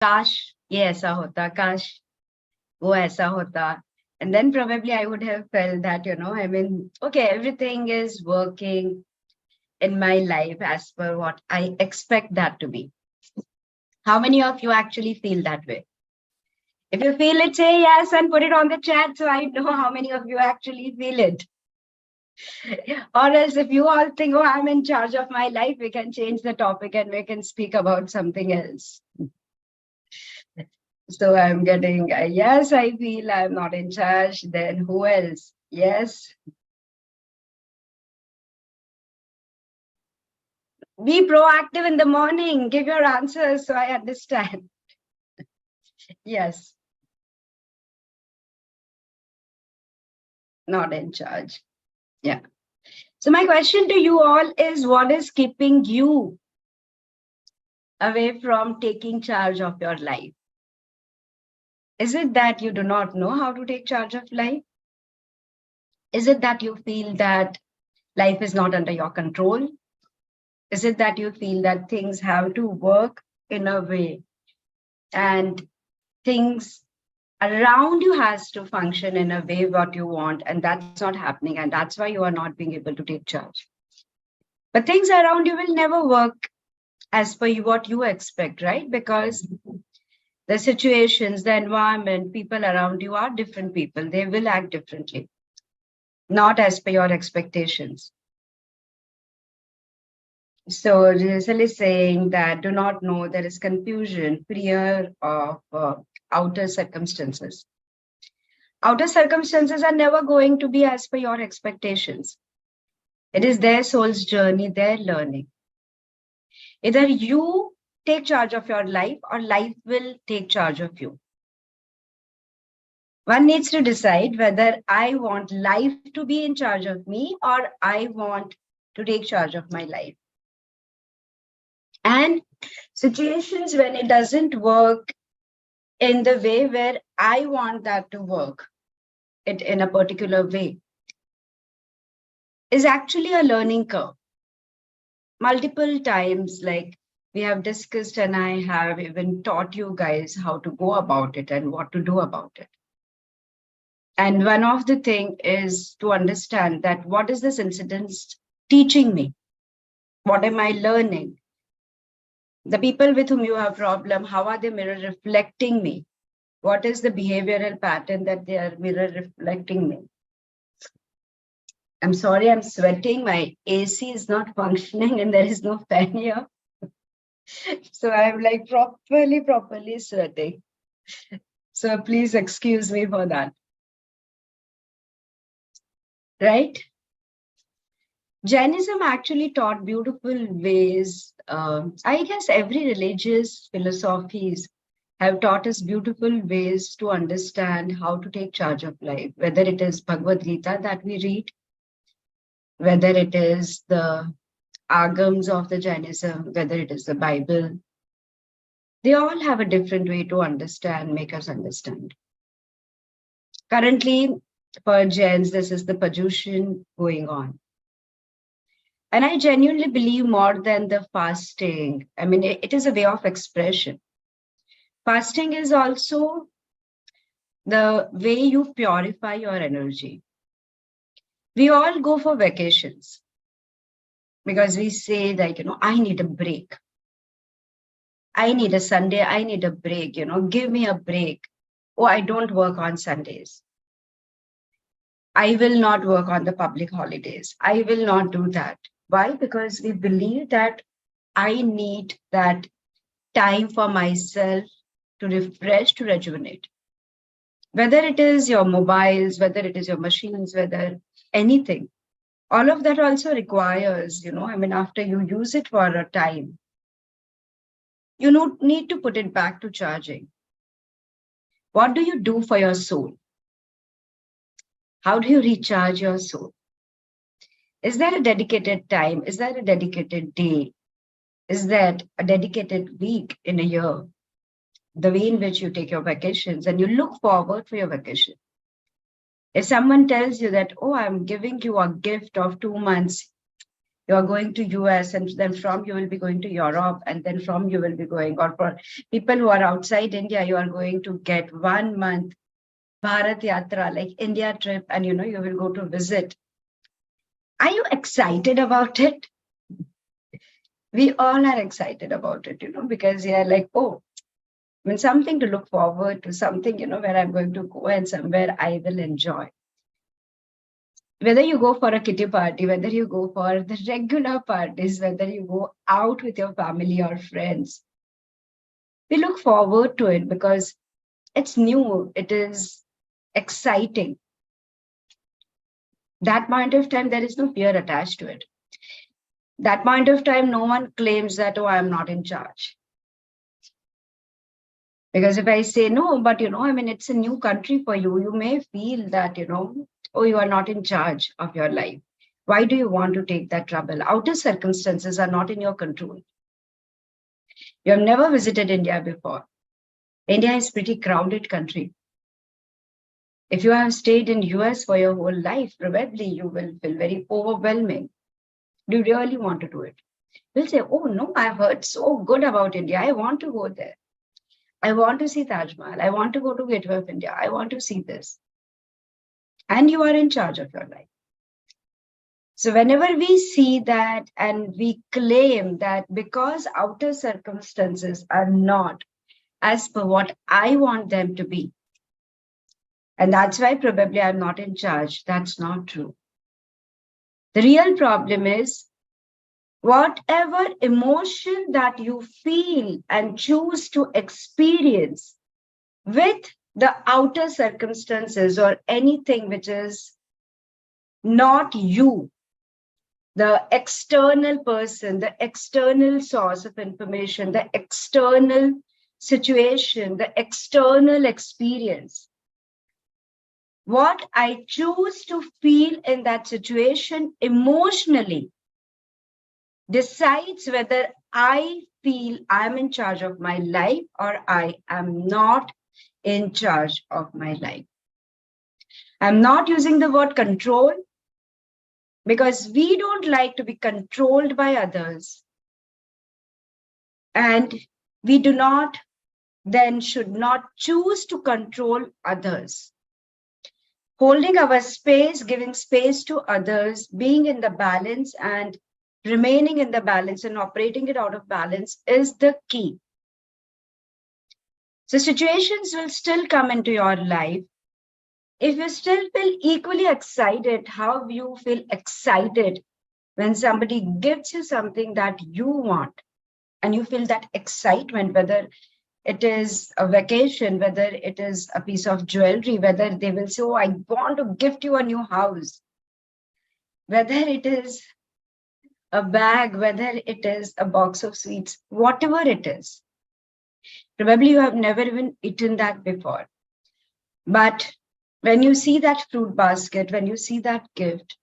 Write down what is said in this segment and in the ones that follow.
काश ये ऐसा होता, काश वो ऐसा होता. And then probably I would have felt that, I mean, okay, everything is working in my life as per what I expect that to be. How many of you actually feel that way? If you feel it, say yes and put it on the chat so I know how many of you actually feel it. Or else if you all think, oh, I'm in charge of my life, we can change the topic and we can speak about something else. So I'm getting, yes, I feel I'm not in charge. Then who else? Yes. Be proactive in the morning. Give your answers so I understand. Yes. Not in charge. Yeah. So my question to you all is, what is keeping you away from taking charge of your life? Is it that you do not know how to take charge of life? Is it that you feel that life is not under your control? Is it that you feel that things have to work in a way and things around you has to function in a way what you want, and that's not happening, and that's why you are not being able to take charge? But things around you will never work as per what you expect, right? Because the situations, the environment, people around you are different people. They will act differently, not as per your expectations. So Rizal is saying that do not know, there is confusion, fear of outer circumstances. Outer circumstances are never going to be as per your expectations. It is their soul's journey, their learning. Either you take charge of your life or life will take charge of you. One needs to decide whether I want life to be in charge of me or I want to take charge of my life. And situations when it doesn't work in the way where I want that to work, it in a particular way, is actually a learning curve. Multiple times, like we have discussed, and I have even taught you guys how to go about it and what to do about it. And one of the thing is to understand that what is this incident teaching me? What am I learning? The people with whom you have problem, how are they mirror reflecting me? What is the behavioral pattern that they are mirror reflecting me? I'm sorry, I'm sweating. My AC is not functioning and there is no fan here. So I'm like properly sweating. So please excuse me for that. Right? Jainism actually taught beautiful ways. I guess every religious philosophies have taught us beautiful ways to understand how to take charge of life, whether it is Bhagavad Gita that we read, whether it is the Agams of the Jainism, whether it is the Bible. They all have a different way to understand, make us understand. Currently, for Jains, this is the Paryushan going on. And I genuinely believe more than the fasting. I mean, it is a way of expression. Fasting is also the way you purify your energy. We all go for vacations because we say that, I need a break. I need a Sunday. I need a break, give me a break. Oh, I don't work on Sundays. I will not work on the public holidays. I will not do that. Why? Because we believe that I need that time for myself to refresh, to rejuvenate. Whether it is your mobiles, whether it is your machines, whether anything, all of that also requires, after you use it for a time, you need to put it back to charging. What do you do for your soul? How do you recharge your soul? Is there a dedicated time? Is there a dedicated day? Is that a dedicated week in a year? The way in which you take your vacations and you look forward for your vacation. If someone tells you that, oh, I'm giving you a gift of 2 months, You are going to US, and then from you will be going to Europe, and then from you will be going, or for people who are outside India, you are going to get 1 month Bharat Yatra, like India trip, and you will go to visit. Are you excited about it? We all are excited about it, because you're like, oh, I mean, something to look forward to, something, where I'm going to go and somewhere I will enjoy. Whether you go for a kitty party, whether you go for the regular parties, whether you go out with your family or friends, we look forward to it because it's new, it is exciting. That point of time, there is no fear attached to it. That point of time, no one claims that, oh, I'm not in charge. Because if I say no, but I mean, it's a new country for you, you may feel that, oh, you are not in charge of your life. Why do you want to take that trouble? Outer circumstances are not in your control. You have never visited India before. India is a pretty crowded country. If you have stayed in US for your whole life, probably you will feel very overwhelming. Do you really want to do it? You'll say, oh no, I've heard so good about India. I want to go there. I want to see Taj Mahal. I want to go to Gateway of India. I want to see this. And you are in charge of your life. So whenever we see that and we claim that because outer circumstances are not as per what I want them to be, and that's why probably I'm not in charge, that's not true. The real problem is whatever emotion that you feel and choose to experience with the outer circumstances or anything which is not you, the external person, the external source of information, the external situation, the external experience. What I choose to feel in that situation emotionally decides whether I feel I'm in charge of my life or I am not in charge of my life. I'm not using the word control because we don't like to be controlled by others. And we do not, then should not choose to control others. Holding our space, giving space to others, being in the balance and remaining in the balance and operating it out of balance is the key. So situations will still come into your life. If you still feel equally excited, how you feel excited when somebody gives you something that you want and you feel that excitement, whether it is a vacation, whether it is a piece of jewelry, whether they will say, oh, I want to gift you a new house, whether it is a bag, whether it is a box of sweets, whatever it is. Probably you have never even eaten that before. But when you see that fruit basket, when you see that gift,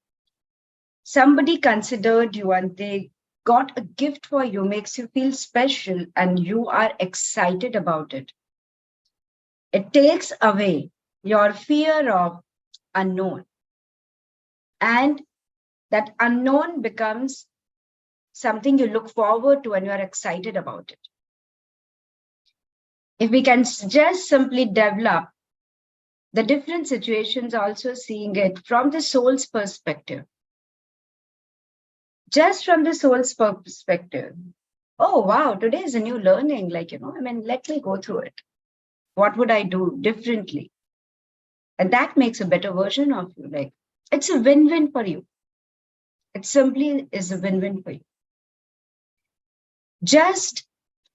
somebody considered you and they got a gift for you, makes you feel special and you are excited about it. It takes away your fear of unknown. And that unknown becomes something you look forward to and you are excited about it. If we can just simply develop the different situations, also seeing it from the soul's perspective, just from the soul's perspective. Oh, wow, today is a new learning. Like, let me go through it. What would I do differently? And that makes a better version of you. Like, it's a win-win for you. It simply is a win-win for you. Just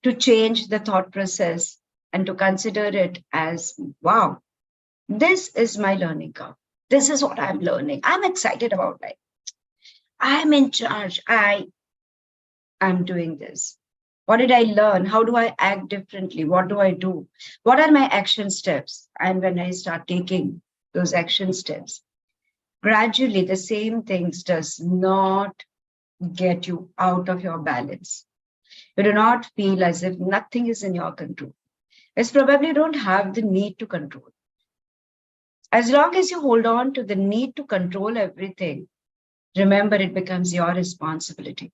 to change the thought process and to consider it as, wow, this is my learning curve. This is what I'm learning. I'm excited about life. I'm in charge. I'm doing this. What did I learn? How do I act differently? What do I do? What are my action steps? And when I start taking those action steps, gradually the same things does not get you out of your balance. You do not feel as if nothing is in your control. It's probably you don't have the need to control. As long as you hold on to the need to control everything, remember it becomes your responsibility.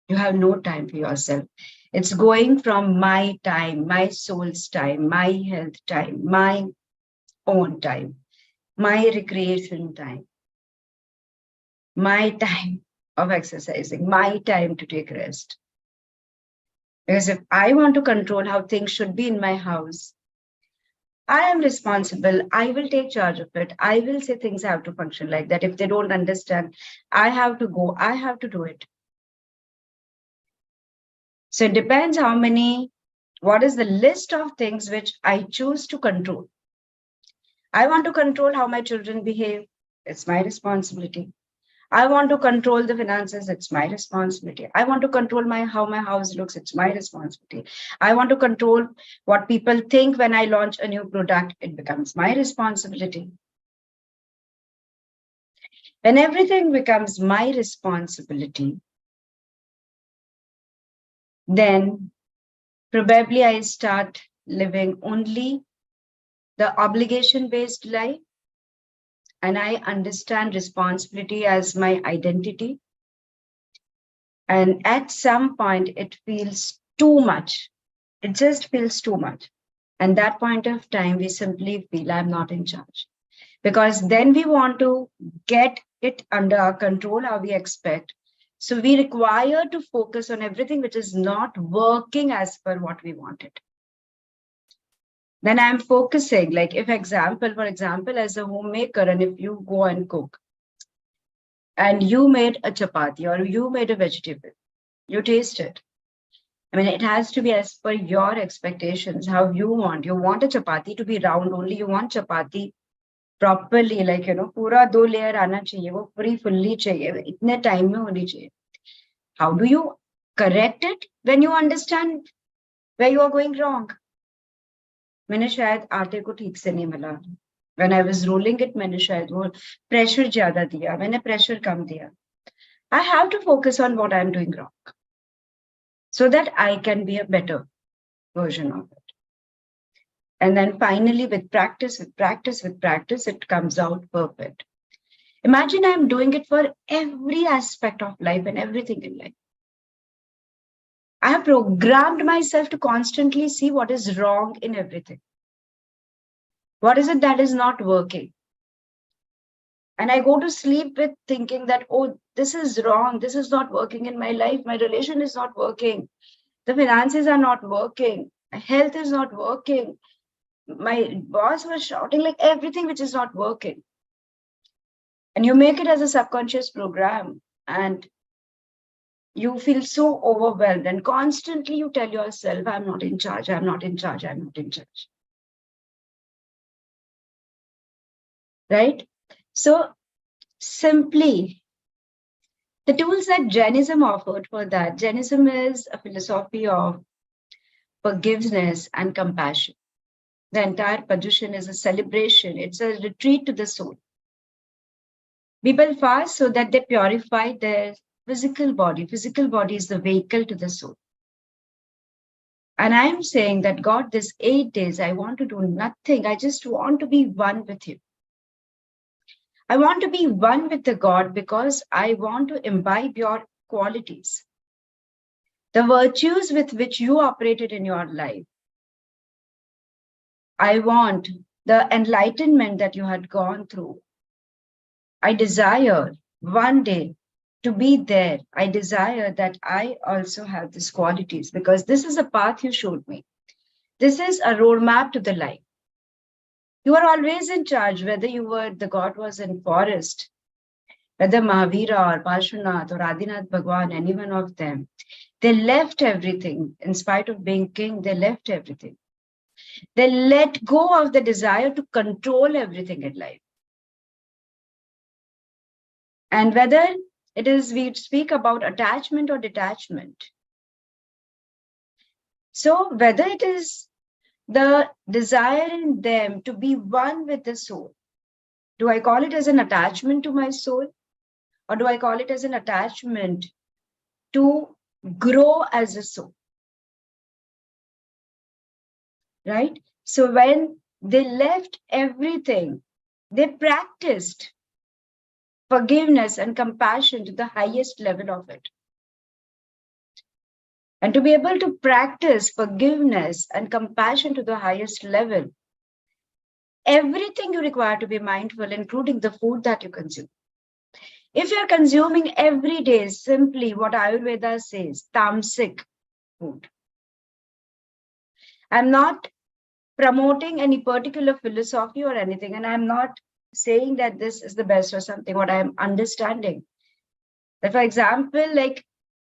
You have no time for yourself. It's going from my time, my soul's time, my health time, my own time, my recreation time, my time of exercising, my time to take rest. Because if I want to control how things should be in my house, I am responsible. I will take charge of it. I will say things have to function like that. If they don't understand, I have to go. I have to do it. So it depends what is the list of things which I choose to control. I want to control how my children behave. It's my responsibility. I want to control the finances. It's my responsibility. I want to control how my house looks. It's my responsibility. I want to control what people think when I launch a new product. It becomes my responsibility. When everything becomes my responsibility, then probably I start living only the obligation-based life, and I understand responsibility as my identity. And at some point, it feels too much. It just feels too much. And that point of time, we simply feel I'm not in charge. Because then we want to get it under our control, how we expect. So we require to focus on everything which is not working as per what we wanted. Then I'm focusing, like for example, as a homemaker, and if you go and cook, and you made a chapati or you made a vegetable, you taste it. I mean, it has to be as per your expectations, how you want. You want a chapati to be round only. You want chapati properly, like, पूरा 2 layer आना चाहिए, वो पूरी fully चाहिए, इतने time में होनी चाहिए. How do you correct it when you understand where you are going wrong? मैंने शायद आटे को ठीक से नहीं मिला. When I was rolling it, मैंने शायद वो pressure ज़्यादा दिया, मैंने pressure कम दिया. I have to focus on what I'm doing wrong so that I can be a better version of it. And then finally, with practice, it comes out perfect. Imagine I'm doing it for every aspect of life and everything in life. I have programmed myself to constantly see what is wrong in everything. What is it that is not working? And I go to sleep with thinking that, oh, this is wrong. This is not working in my life. My relation is not working. The finances are not working. My health is not working. My boss was shouting, like everything which is not working. And you make it as a subconscious program, and you feel so overwhelmed, and constantly you tell yourself, I'm not in charge, I'm not in charge, I'm not in charge. Right? So simply, the tools that Jainism offered for that, Jainism is a philosophy of forgiveness and compassion. The entire Padyushan is a celebration. It's a retreat to the soul. People fast so that they purify their physical body. Physical body is the vehicle to the soul. And I'm saying that, God, this 8 days, I want to do nothing. I just want to be one with you. I want to be one with the God because I want to imbibe your qualities, the virtues with which you operated in your life. I want the enlightenment that you had gone through. I desire one day to be there. I desire that I also have these qualities because this is a path you showed me. This is a roadmap to the life. You are always in charge, whether the God was in forest, whether Mahavira or Parshvanath or Adinath Bhagwan, any one of them, they left everything. In spite of being king, they left everything. They let go of the desire to control everything in life. And whether it is, we speak about attachment or detachment. So whether it is the desire in them to be one with the soul, do I call it as an attachment to my soul? Or do I call it as an attachment to grow as a soul? Right? So when they left everything, they practiced forgiveness and compassion to the highest level of it. And to be able to practice forgiveness and compassion to the highest level, everything you require to be mindful, including the food that you consume. If you're consuming every day simply what Ayurveda says, tamasic food, I'm not promoting any particular philosophy or anything, and I'm not saying that this is the best or something. What I'm understanding that, for example, like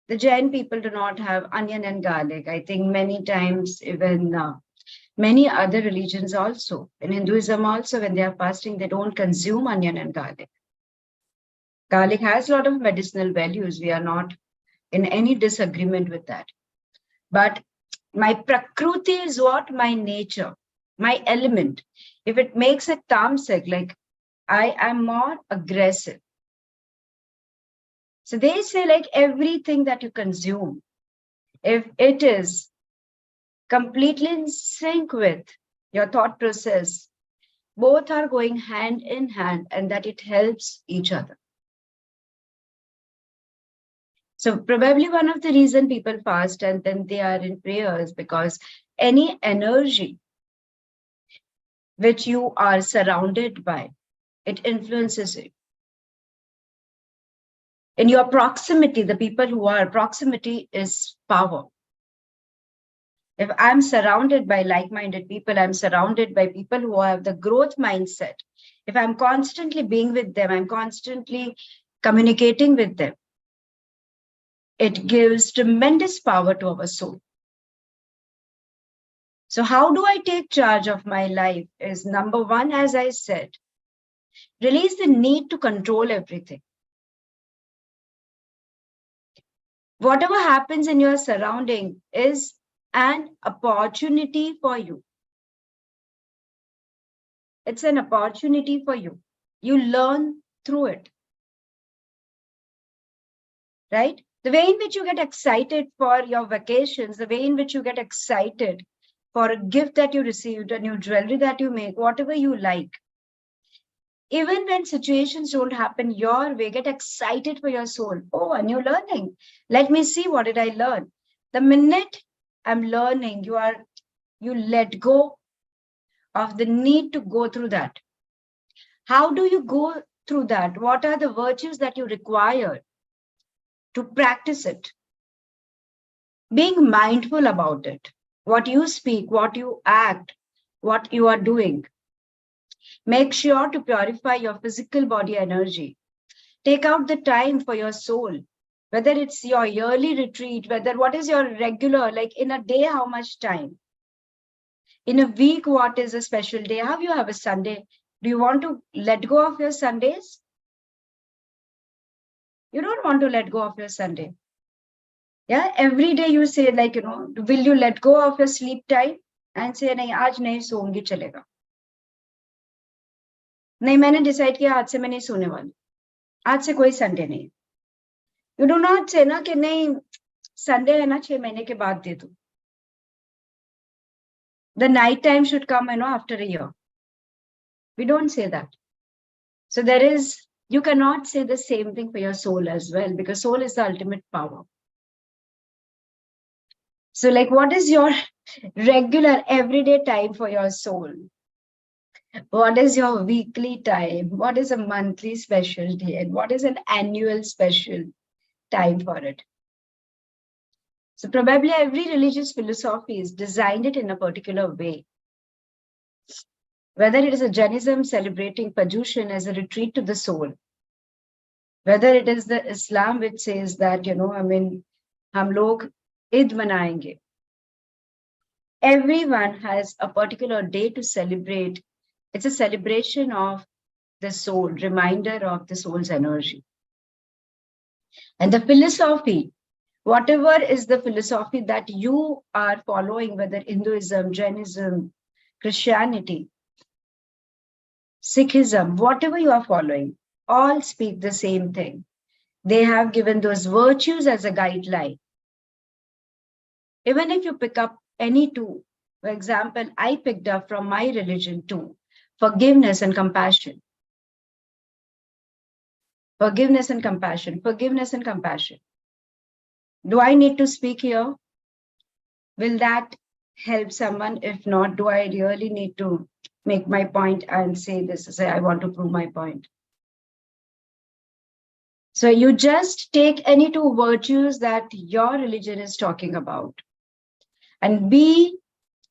the Jain people do not have onion and garlic. I think many times, even many other religions also, in Hinduism also, when they are fasting, they don't consume onion and garlic. Garlic has a lot of medicinal values. We are not in any disagreement with that. But my prakriti is what? My nature, my element. If it makes it tamasic, like I am more aggressive. So they say like everything that you consume, if it is completely in sync with your thought process, both are going hand in hand, and that it helps each other. So probably one of the reason people fast and then they are in prayers, because any energy which you are surrounded by, it influences you. In your proximity, the people who are proximity is power. If I'm surrounded by like-minded people, I'm surrounded by people who have the growth mindset. If I'm constantly being with them, I'm constantly communicating with them, it gives tremendous power to our soul. So how do I take charge of my life is number one, as I said, release the need to control everything. Whatever happens in your surrounding is an opportunity for you. It's an opportunity for you. You learn through it. Right? The way in which you get excited for your vacations, the way in which you get excited for a gift that you received, a new jewelry that you make, whatever you like. Even when situations don't happen your way, get excited for your soul. Oh, a new learning. Let me see, what did I learn? The minute I'm learning, you let go of the need to go through that. How do you go through that? What are the virtues that you require to practice it? Being mindful about it. What you speak, what you act, what you are doing. Make sure to purify your physical body energy. Take out the time for your soul, whether it's your yearly retreat, whether what is your regular, like in a day, how much time? In a week, what is a special day? How you have a Sunday? Do you want to let go of your Sundays? You don't want to let go of your Sunday. Yeah, every day you say like, will you let go of your sleep time and say, nahi, aaj nahi soungi chalega. नहीं मैंने decide किया आज से मैं नहीं सोने वाली, आज से कोई संडे नहीं. यू डू नॉट से ना कि नहीं संडे है ना 6 महीने के बाद दे दो. The night time should come, after a year. We don't say that. So you cannot say the same thing for your soul as well, because soul is the ultimate power. So like, what is your regular everyday time for your soul? What is your weekly time? What is a monthly special day? And what is an annual special time for it? So probably every religious philosophy is designed it in a particular way. Whether it is a Jainism celebrating Paryushan as a retreat to the soul, whether it is the Islam which says that, hum log Eid manayenge. Everyone has a particular day to celebrate. It's a celebration of the soul, reminder of the soul's energy. And the philosophy, whatever is the philosophy that you are following, whether Hinduism, Jainism, Christianity, Sikhism, whatever you are following, all speak the same thing. They have given those virtues as a guideline. Even if you pick up any two, for example, I picked up from my religion too, forgiveness and compassion. Forgiveness and compassion, forgiveness and compassion. Do I need to speak here? Will that help someone? If not, do I really need to make my point and say this? Say, I want to prove my point. So you just take any two virtues that your religion is talking about and be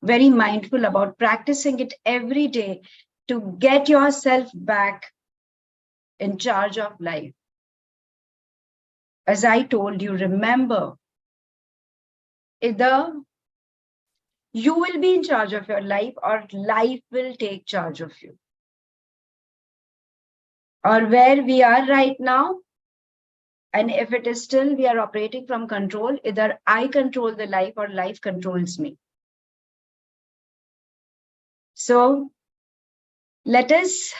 very mindful about practicing it every day to get yourself back in charge of life. As I told you, remember, either you will be in charge of your life or life will take charge of you. Or where we are right now, and if it is still we are operating from control, either I control the life or life controls me. So let us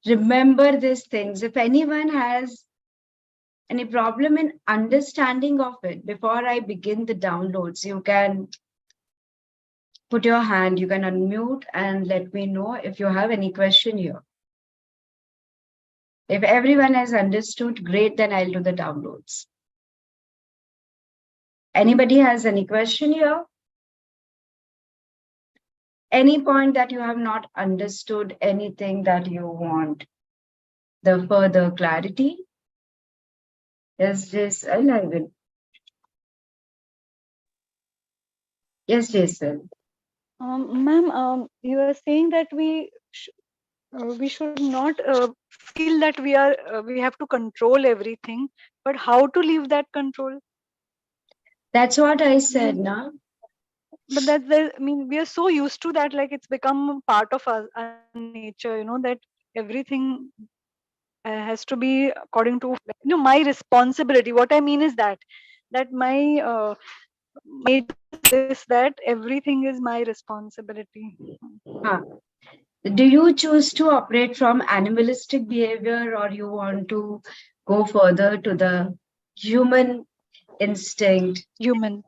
remember these things. If anyone has any problem in understanding of it, before I begin the downloads, you can put your hand, you can unmute and let me know if you have any question here. If everyone has understood, great, then I'll do the downloads. Anybody has any question here? Any point that you have not understood, anything that you want the further clarity? Yes, Jason, I will. Yes, Jason. Ma'am, you are saying that we should not feel that we have to control everything, but how to leave that control? That's what I said, na? But I mean, we are so used to that, like it's become part of our nature, that everything has to be according to my responsibility. What I mean is that my major is that everything is my responsibility. Huh. Do you choose to operate from animalistic behavior or you want to go further to the human instinct? Human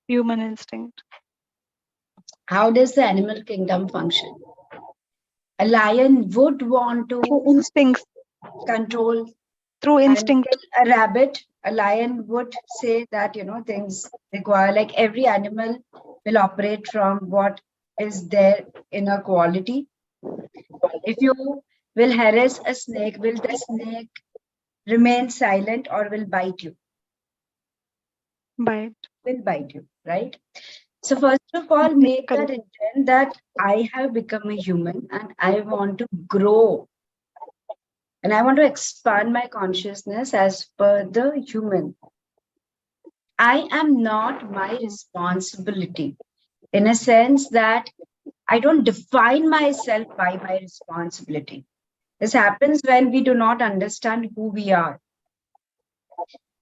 instinct. How does the animal kingdom function? A lion would want to Through instincts. control Through and instinct. kill a rabbit. A lion would say that, things require, like every animal will operate from what is there in a quality. If you will harass a snake, will the snake remain silent or will bite you? Bite. Will bite you, right? So first of all, make that Correct. intent that I have become a human and I want to grow and I want to expand my consciousness as per the human. I am not my responsibility in a sense that I don't define myself by my responsibility. This happens when we do not understand who we are.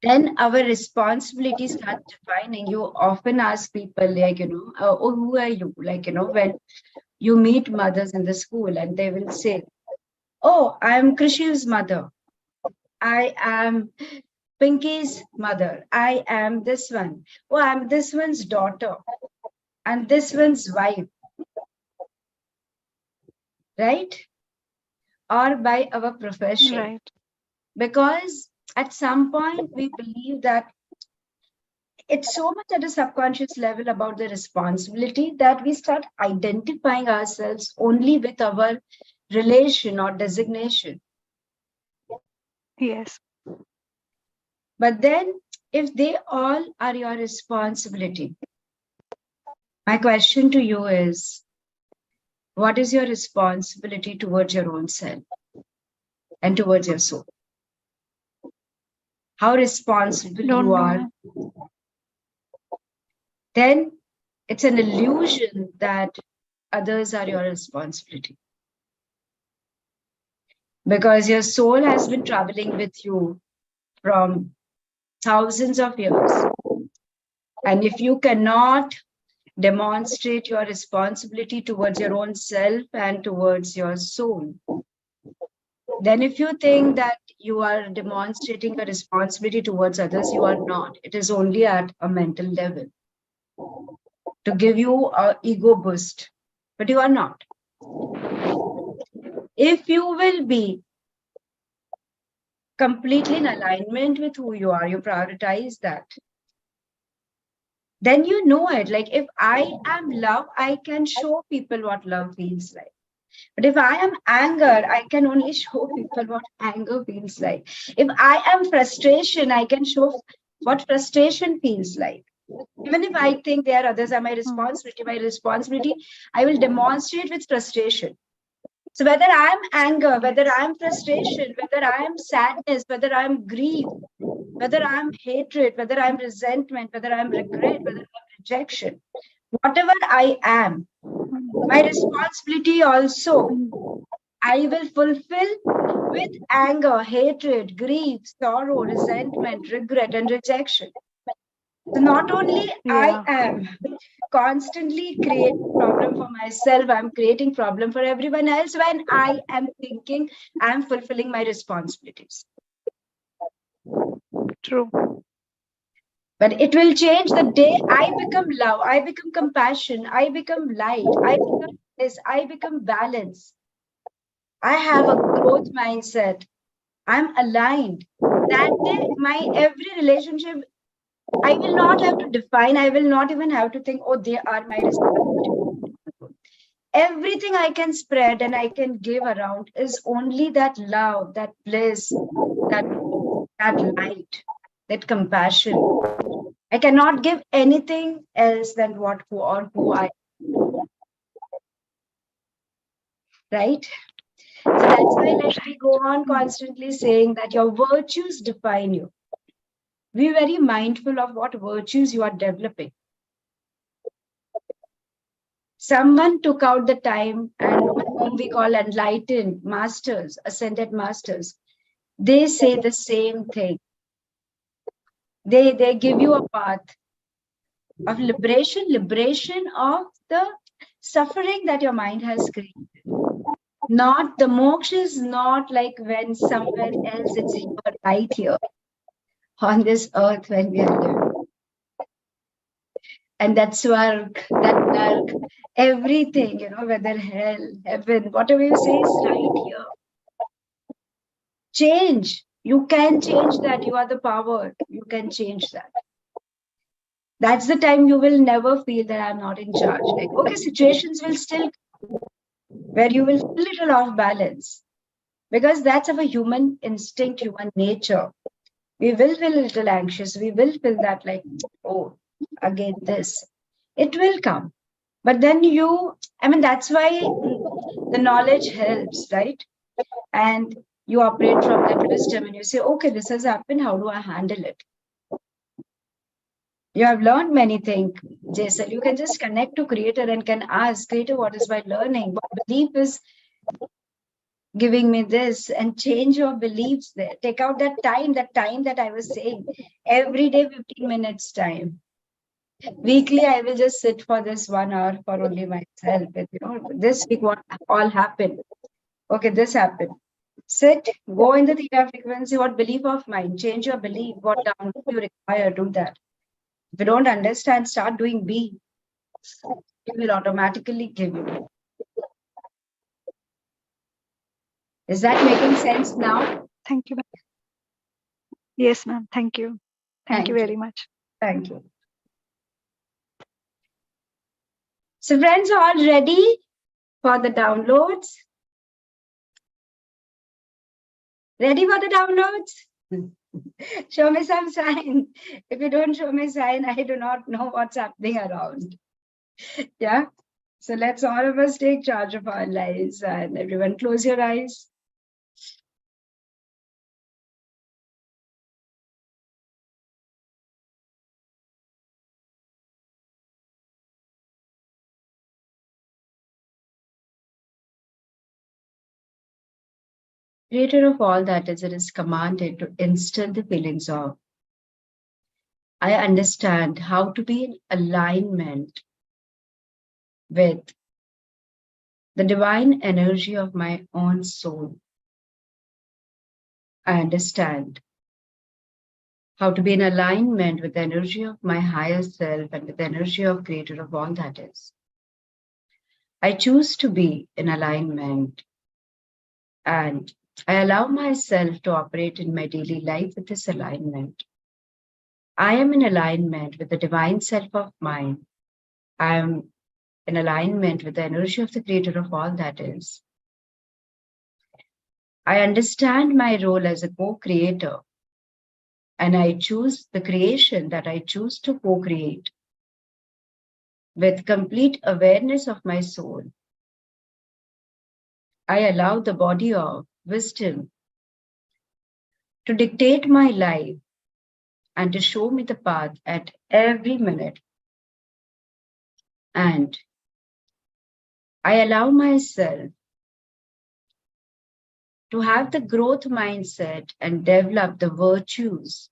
Then our responsibility starts defining. You often ask people, like, oh, who are you? Like, when you meet mothers in the school and they will say, oh, I'm Krishiv's mother. I am Pinky's mother. I am this one. Oh, I'm this one's daughter and this one's wife, right? Or by our profession. Right. Because at some point we believe that it's so much at a subconscious level about the responsibility that we start identifying ourselves only with our relation or designation. Yes. But then, if they all are your responsibility, my question to you is what is your responsibility towards your own self and towards your soul? How responsible Don't you know. are? Then it's an illusion that others are your responsibility. Because your soul has been traveling with you from thousands of years. And if you cannot demonstrate your responsibility towards your own self and towards your soul, then if you think that you are demonstrating a responsibility towards others, you are not. It is only at a mental level to give you an ego boost, but you are not. If you will be completely in alignment with who you are, you prioritize that, then you know it. Like if I am love, I can show people what love feels like. But if I am anger, I can only show people what anger feels like. If I am frustration, I can show what frustration feels like. Even if I think there are others are my responsibility, I will demonstrate with frustration. So whether I am anger, whether I am frustration, whether I am sadness, whether I am grief, whether I am hatred, whether I am resentment, whether I am regret, whether I am rejection, whatever I am, my responsibility also I will fulfill with anger, hatred, grief, sorrow, resentment, regret, and rejection. So not only I Yeah. am constantly creating problem for myself, I'm creating problem for everyone else when I am thinking I'm fulfilling my responsibilities. True. But it will change the day I become love, I become compassion, I become light, I become this, I become balance. I have a growth mindset. I'm aligned. That day, my every relationship, I will not have to define, I will not even have to think, oh, they are my responsibility. Everything I can spread and I can give around is only that love, that bliss, that that light, that compassion. I cannot give anything else than what who I, right? So that's why like we go on constantly saying that your virtues define you. Be very mindful of what virtues you are developing. Someone took out the time and whom we call enlightened masters, ascended masters. They say the same thing. They give you a path of liberation of the suffering that your mind has created. Not the moksha is not like when somewhere else, it's here, right here on this earth when we are living. And that swarg, that nark, everything, whether hell, heaven, whatever you say is right here. Change. You can change that. You are the power. You can change that. That's the time you will never feel that I'm not in charge. Like, okay, situations will still where you will feel a little off balance because that's our human instinct, human nature. We will feel a little anxious. We will feel that like, oh, again, this. It will come. But then that's why the knowledge helps, right? And you operate from that wisdom and you say, okay, this has happened. How do I handle it? You have learned many things, Jason. You can just connect to Creator and can ask, Creator, what is my learning? What belief is giving me this? And change your beliefs there. Take out that time that I was saying. Every day, 15 minutes time. Weekly, I will just sit for this 1 hour for only myself. This week, what all happened? Okay, this happened. Sit, go in the theta frequency, what belief of mind, change your belief, what download you require, do that. If you don't understand, start doing B. It will automatically give you. Is that making sense now? Thank you. Yes, ma'am. Thank you. Thank you Thank you. very much. Thank you. So friends, all ready for the downloads? Ready for the downloads? Show me some sign. If you don't show me sign, I do not know what's happening around. Yeah. So let's all of us take charge of our lives and everyone close your eyes. Creator of all that is, it is commanded to instill the feelings of I understand how to be in alignment with the divine energy of my own soul. I understand how to be in alignment with the energy of my higher self and with the energy of Creator of all that is. I choose to be in alignment and I allow myself to operate in my daily life with this alignment. I am in alignment with the divine self of mine. I am in alignment with the energy of the creator of all that is. I understand my role as a co-creator, and I choose the creation that I choose to co-create with complete awareness of my soul. I allow the body of wisdom to dictate my life and to show me the path at every minute. And I allow myself to have the growth mindset and develop the virtues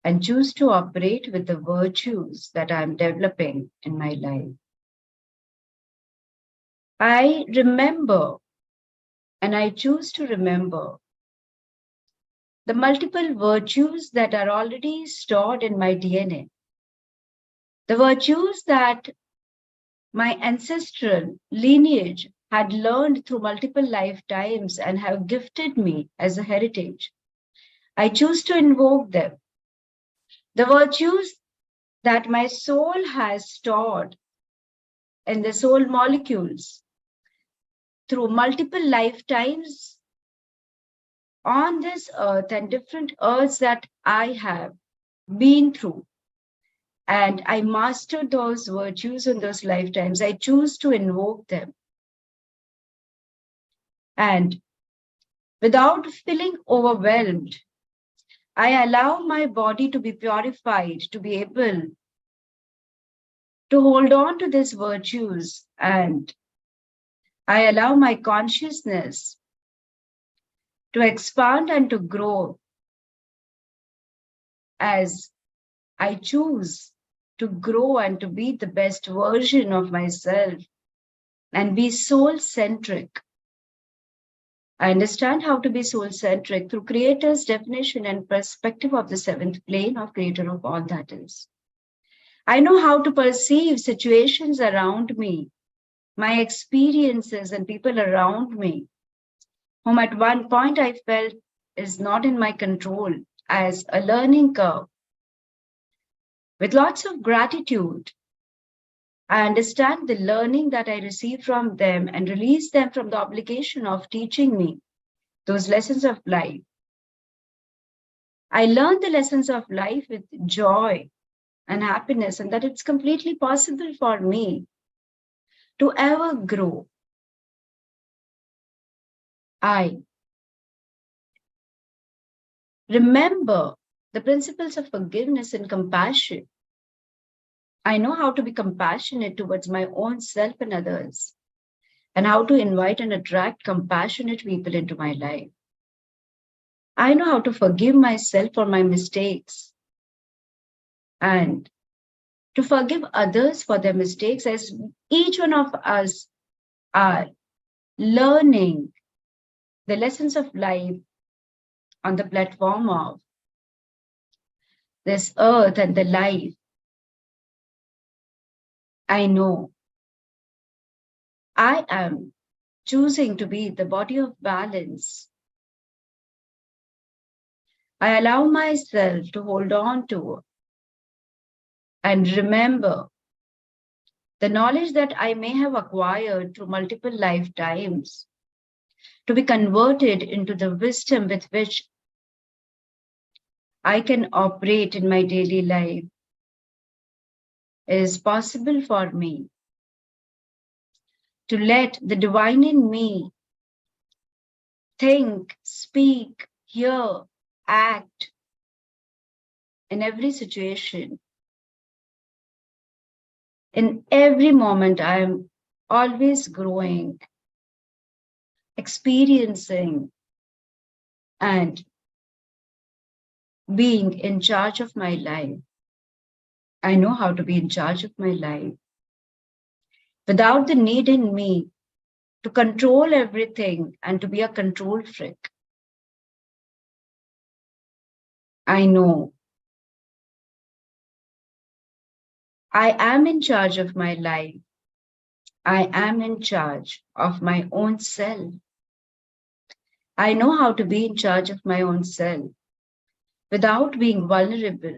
and choose to operate with the virtues that I'm developing in my life. I remember and I choose to remember the multiple virtues that are already stored in my DNA, the virtues that my ancestral lineage had learned through multiple lifetimes and have gifted me as a heritage. I choose to invoke them. The virtues that my soul has stored in the soul molecules through multiple lifetimes on this earth and different earths that I have been through. And I mastered those virtues in those lifetimes. I choose to invoke them. And without feeling overwhelmed, I allow my body to be purified, to be able to hold on to these virtues. And I allow my consciousness to expand and to grow as I choose to grow and to be the best version of myself and be soul centric. I understand how to be soul centric through Creator's definition and perspective of the seventh plane of Creator of all that is. I know how to perceive situations around me, my experiences and people around me, whom at one point I felt is not in my control, as a learning curve. With lots of gratitude, I understand the learning that I receive from them and release them from the obligation of teaching me those lessons of life. I learn the lessons of life with joy and happiness, and that it's completely possible for me to ever grow. I remember the principles of forgiveness and compassion. I know how to be compassionate towards my own self and others, and how to invite and attract compassionate people into my life. I know how to forgive myself for my mistakes and to forgive others for their mistakes, as each one of us are learning the lessons of life on the platform of this earth and the life. I know I am choosing to be the body of balance. I allow myself to hold on to and remember the knowledge that I may have acquired through multiple lifetimes to be converted into the wisdom with which I can operate in my daily life. It is possible for me to let the divine in me think, speak, hear, act in every situation. In every moment, I am always growing, experiencing, and being in charge of my life. I know how to be in charge of my life without the need in me to control everything and to be a control freak. I know I am in charge of my life. I am in charge of my own self. I know how to be in charge of my own self without being vulnerable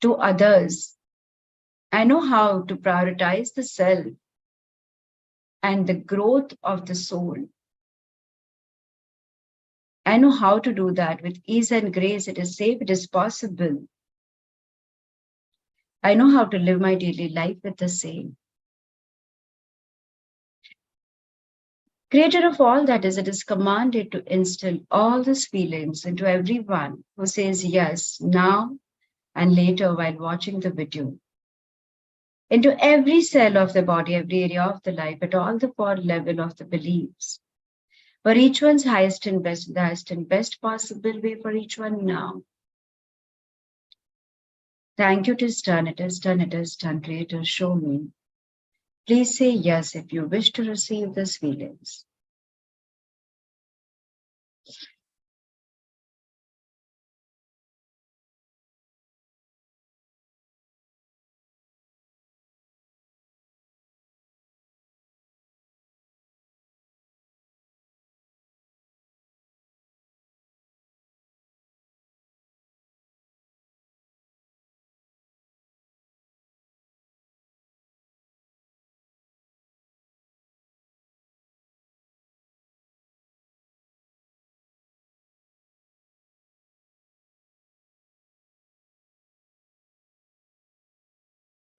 to others. I know how to prioritize the self and the growth of the soul. I know how to do that with ease and grace. It is safe, it is possible. I know how to live my daily life with the same. Creator of all that is, it is commanded to instill all these feelings into everyone who says yes now and later while watching the video, into every cell of the body, every area of the life, at all the four level of the beliefs, for each one's highest and best possible way for each one now. Thank you, it is done, it is done, it is done. Creator, show me. Please say yes if you wish to receive these feelings.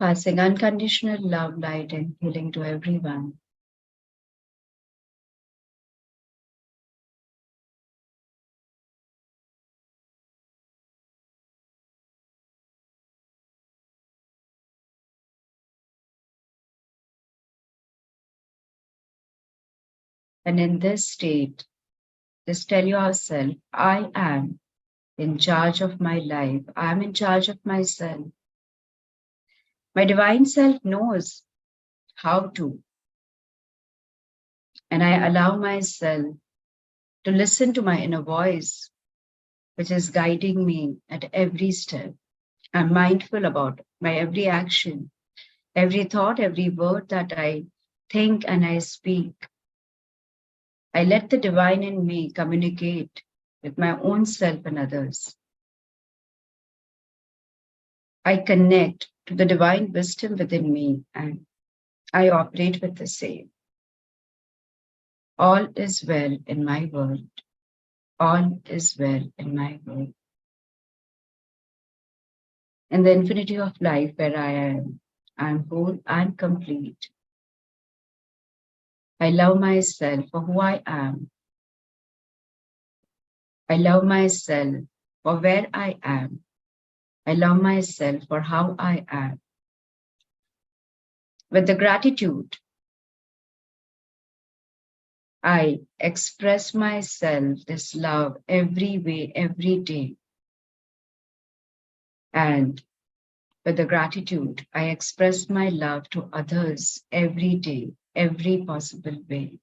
Passing unconditional love, light, and healing to everyone. And in this state, just tell yourself, I am in charge of my life. I am in charge of myself. My divine self knows how to, and I allow myself to listen to my inner voice, which is guiding me at every step. I'm mindful about my every action, every thought, every word that I think and I speak. I let the divine in me communicate with my own self and others. I connect to the divine wisdom within me and I operate with the same. All is well in my world. All is well in my world. In the infinity of life where I am whole and complete. I love myself for who I am. I love myself for where I am. I love myself for how I am. With the gratitude, I express myself this love every way, every day. And with the gratitude, I express my love to others every day, every possible way.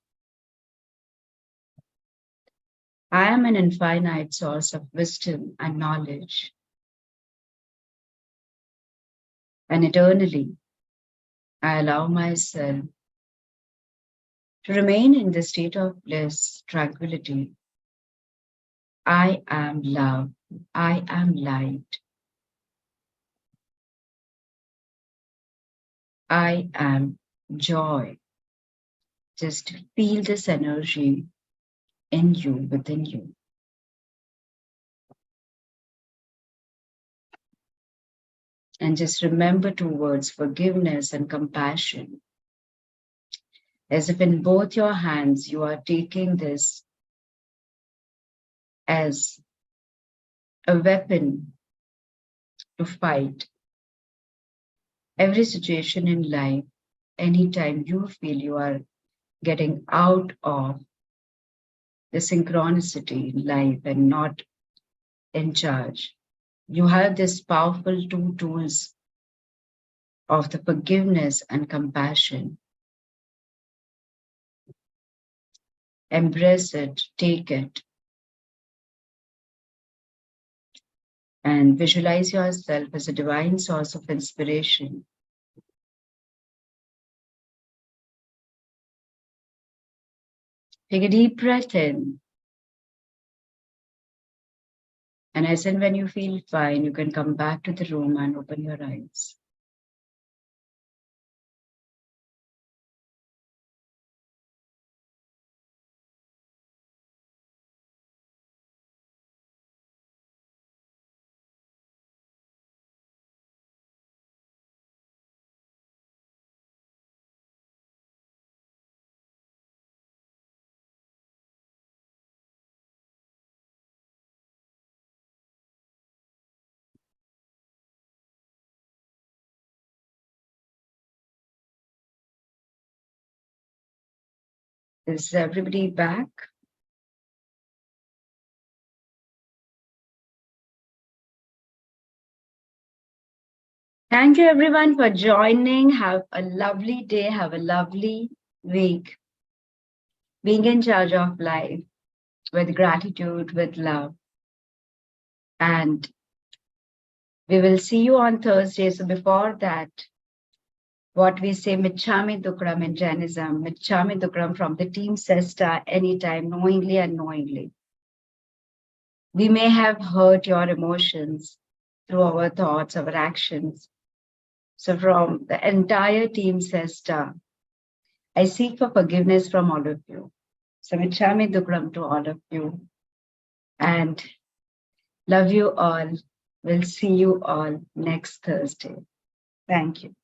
I am an infinite source of wisdom and knowledge. And eternally, I allow myself to remain in the state of bliss, tranquility. I am love. I am light. I am joy. Just feel this energy in you, within you. And just remember two words, forgiveness and compassion. As if in both your hands, you are taking this as a weapon to fight every situation in life. Anytime you feel you are getting out of the synchronicity in life and not in charge, you have this powerful two tools of the forgiveness and compassion. Embrace it, take it, and visualize yourself as a divine source of inspiration. Take a deep breath in. And as and when you feel fine, you can come back to the room and open your eyes. Is everybody back? Thank you everyone for joining. Have a lovely day. Have a lovely week. Being in charge of life with gratitude, with love. And we will see you on Thursday. So before that, what we say, Michami Dukram in Jainism, Michami Dukram from the team Cesta, anytime, knowingly and knowingly. We may have hurt your emotions through our thoughts, our actions. So from the entire team Cesta, I seek for forgiveness from all of you. So Michami Dukram to all of you. And love you all. We'll see you all next Thursday. Thank you.